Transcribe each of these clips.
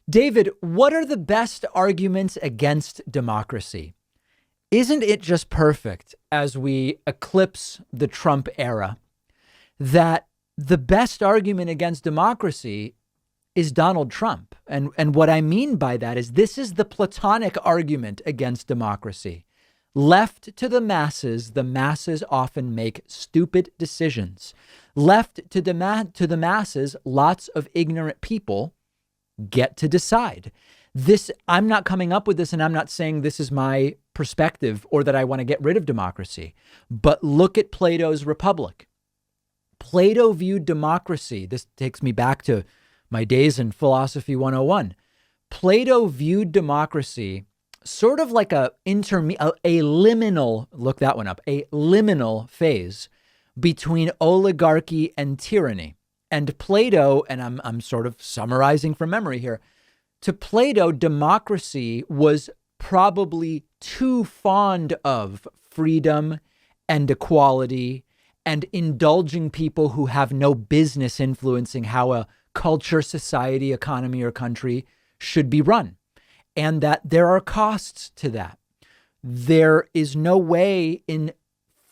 David, what are the best arguments against democracy? Isn't it just perfect as we eclipse the Trump era that the best argument against democracy is Donald Trump? And what I mean by that is this is the Platonic argument against democracy. Left to the masses often make stupid decisions. Left to the masses, lots of ignorant people get to decide. This, I'm not coming up with this, and I'm not saying this is my perspective or that I want to get rid of democracy. But look at Plato's Republic. Plato viewed democracy. This takes me back to my days in Philosophy 101. Plato viewed democracy sort of like a liminal, look that one up, a liminal phase between oligarchy and tyranny. And Plato, and I'm sort of summarizing from memory here, to Plato, democracy was probably too fond of freedom and equality and indulging people who have no business influencing how a culture, society, economy, or country should be run. And that there are costs to that. There is no way in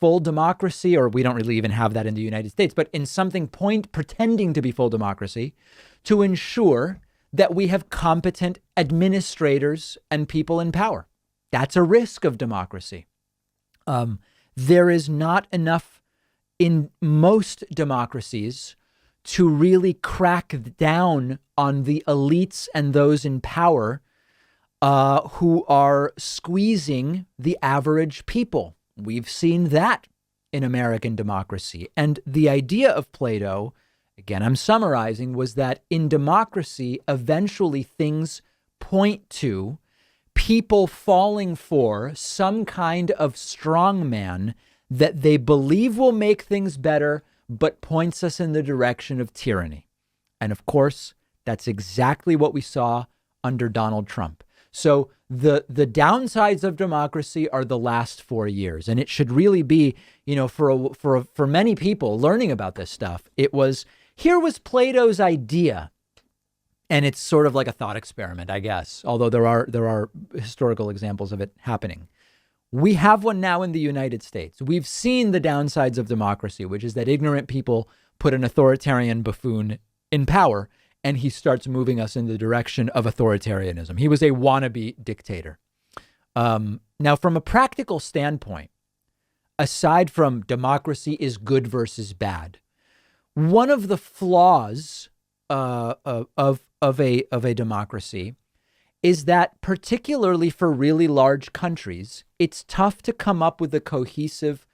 full democracy, or we don't really even have that in the United States, but in something pretending to be full democracy, to ensure that we have competent administrators and people in power. That's a risk of democracy. There is not enough in most democracies to really crack down on the elites and those in power who are squeezing the average people. We've seen that in American democracy. And the idea of Plato, again, I'm summarizing, was that in democracy, eventually things point to people falling for some kind of strongman that they believe will make things better, but points us in the direction of tyranny. And of course, that's exactly what we saw under Donald Trump. So the downsides of democracy are the last 4 years. And it should really be, for many people learning about this stuff, here was Plato's idea. And it's sort of like a thought experiment, I guess, although there are historical examples of it happening. We have one now in the United States. We've seen the downsides of democracy, which is that ignorant people put an authoritarian buffoon in power, and he starts moving us in the direction of authoritarianism. He was a wannabe dictator. Now, from a practical standpoint, aside from democracy is good versus bad, one of the flaws of a democracy is that, particularly for really large countries, it's tough to come up with a cohesive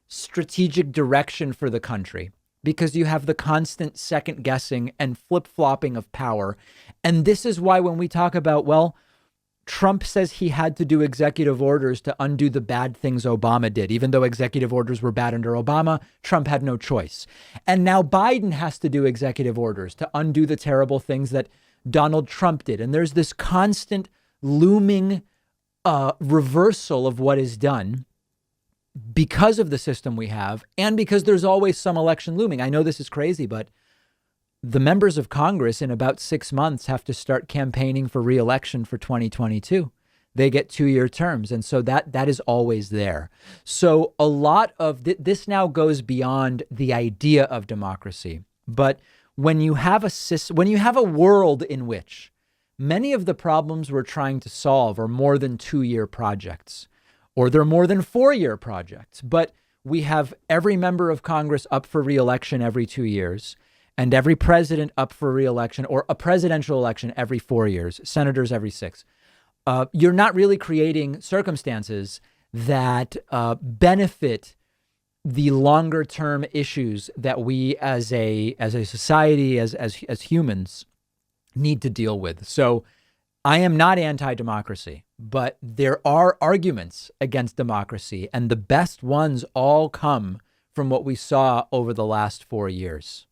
strategic direction for the country because you have the constant second guessing and flip-flopping of power. And this is why when we talk about, well, Trump says he had to do executive orders to undo the bad things Obama did. Even though executive orders were bad under Obama, Trump had no choice. And now Biden has to do executive orders to undo the terrible things that Donald Trump did. And there's this constant looming reversal of what is done because of the system we have and because there's always some election looming. I know this is crazy, but the members of Congress in about 6 months have to start campaigning for re-election for 2022. They get 2-year terms. And so that is always there. So a lot of this now goes beyond the idea of democracy. But when you have a world in which many of the problems we're trying to solve are more than 2-year projects, or they're more than 4-year projects, but we have every member of Congress up for re-election every 2 years, and every president up for re-election, or a presidential election every 4 years, senators every 6. You're not really creating circumstances that benefit the longer term issues that we as a society, as humans, need to deal with. So I am not anti-democracy, but there are arguments against democracy, and the best ones all come from what we saw over the last 4 years.